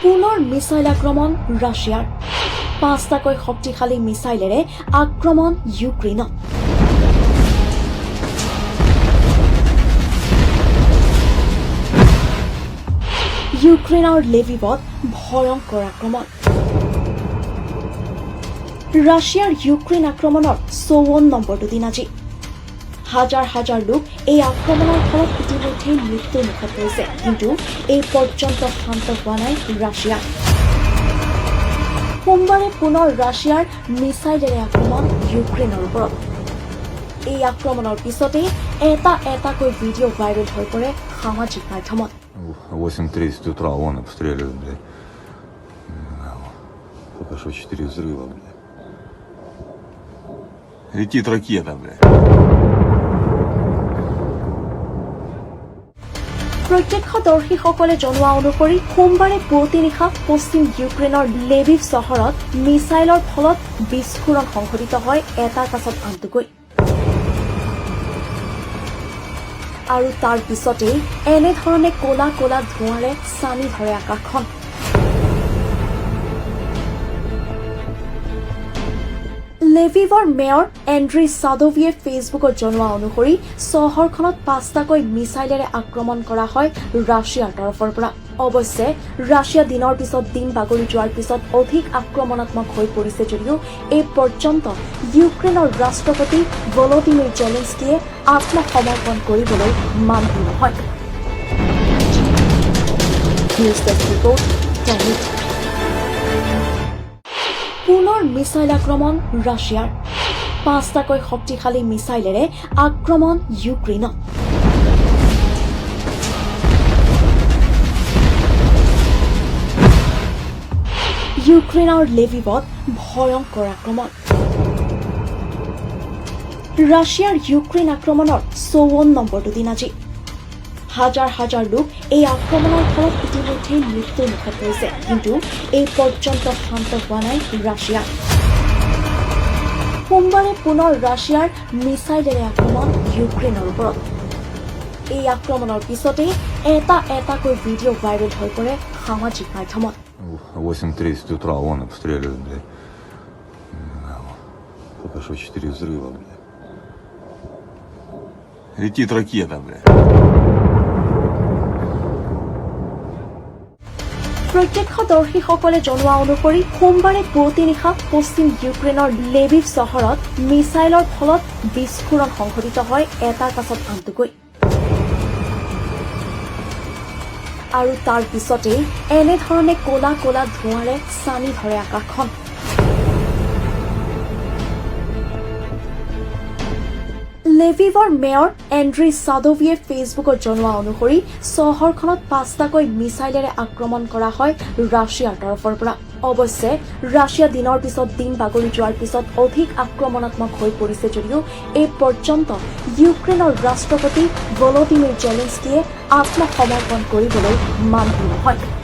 পুনৰ মিছাইল আক্ৰমণ ৰাছিয়াৰ। 5টাকৈ শক্তিশালী মিছাইলেৰে আক্ৰমণ ইউক্ৰেইনত। ইউক্ৰেইনৰ লেভিভত ভয়ংকৰ আক্ৰমণ। ৰাছিয়াৰ ইউক্ৰেইন আক্ৰমণৰ 54 নম্বৰটো দিন আজি। হাজাৰ হাজাৰ লোক এই আক্ৰমণৰ ফলত ইতিমধ্যে মৃত্যুৰ মুখত পৰিছে, কিন্তু এই পৰ্যন্ত শান্ত হোৱা নাই ৰাছিয়া। সোমবাৰে পুনৰ ৰাছিয়াৰ মিছাইলেৰে আক্ৰমণ ইউক্ৰেইনৰ ওপৰত। এই আক্ৰমণৰ পিছতেই এটাকৈ ভিডিঅ' ভাইৰেল হৈ পৰে সামাজিক মাধ্যমত। 8:30 утра вон обстреливают, блядь. Только что 4 взрыва, блядь. Летит ракета, блядь. প্ৰত্যক্ষদৰ্শীসকলে জনোৱা অনুসৰি সোমবাৰে পুৱতি নিশা পশ্চিম ইউক্ৰেইনৰ লেভিভ চহৰত মিছাইলৰ ফলত বিস্ফোৰণ সংঘটিত হয় এটাৰ পাছত আনটোকৈ। আৰু তাৰ পিছতেই এনেধৰণে ক'লা ক'লা ধোঁৱাৰে চানি ধৰে আকাশখন। লেভিভৰ মেয়ৰ এণ্ড্ৰি ছাদোভিয়ে ফেচবুকত জনোৱা অনুসৰি চহৰখনত 5টাকৈ মিছাইলেৰে আক্ৰমণ কৰা হয় ৰাছিয়াৰ তৰফৰ পৰা। অৱশ্যে ৰাছিয়া দিনৰ পিছত দিন বাগৰি যোৱাৰ পিছত অধিক আক্ৰমণাত্মক হৈ পৰিছে যদিও এই পৰ্যন্ত ইউক্ৰেইনৰ ৰাষ্ট্ৰপতি ভলোদিমিৰ জেলেনস্কিয়ে আত্মসমৰ্পণ কৰিবলৈ মান্তি নহয়। News desk report time. পুনৰ মিছাইল আক্ৰমণ ৰাছিয়াৰ। 5টাকৈ শক্তিশালী মিছাইলেৰে আক্ৰমণ ইউক্ৰেইনত। ইউক্ৰেইনৰ লেভিভত ভয়ংকৰ আক্ৰমণ। ৰাছিয়াৰ ইউক্ৰেইন আক্ৰমণৰ 54 নম্বৰটো দিন আজি। হাজাৰ হাজাৰ লোক এই আক্ৰমণৰ ফলত ইতিমধ্যে মৃত্যুৰ মুখত পৰিছে, কিন্তু এই পৰ্যন্ত শান্ত হোৱা নাই ৰাছিয়া। সোমবাৰে পুনৰ ৰাছিয়াৰ মিছাইলেৰে আক্ৰমণ ইউক্ৰেইনৰ ওপৰত। এই আক্ৰমণৰ পিছতেই এটাকৈ ভিডিঅ' ভাইৰেল হৈ পৰে সামাজিক মাধ্যমত। 8:30 утра вон обстреливают, блядь. Только что 4 взрыва, блядь. Летит ракета, блядь. প্ৰত্যক্ষদৰ্শীসকলে জনোৱা অনুসৰি সোমবাৰে পুৱতি নিশা পশ্চিম ইউক্ৰেইনৰ লেভিভ চহৰত মিছাইলৰ ফলত বিস্ফোৰণ সংঘটিত হয় এটাৰ পাছত আনটোকৈ। আৰু তাৰ পিছতেই এনেধৰণে ক'লা ক'লা ধোঁৱাৰে চানি ধৰে আকাশখন। লেভিভৰ মেয়ৰ এণ্ড্ৰি ছাদোভিয়ে ফেচবুকত জনোৱা অনুসৰি চহৰখনত 5টাকৈ মিছাইলেৰে আক্ৰমণ কৰা হয় ৰাছিয়াৰ তৰফৰ পৰা। অৱশ্যে ৰাছিয়া দিনৰ পিছত দিন বাগৰি যোৱাৰ পিছত অধিক আক্ৰমণাত্মক হৈ পৰিছে যদিও এই পৰ্যন্ত ইউক্ৰেইনৰ ৰাষ্ট্ৰপতি ভলোদিমিৰ জেলেনস্কিয়ে আত্মসমৰ্পণ কৰিবলৈ মান্তি নহয়।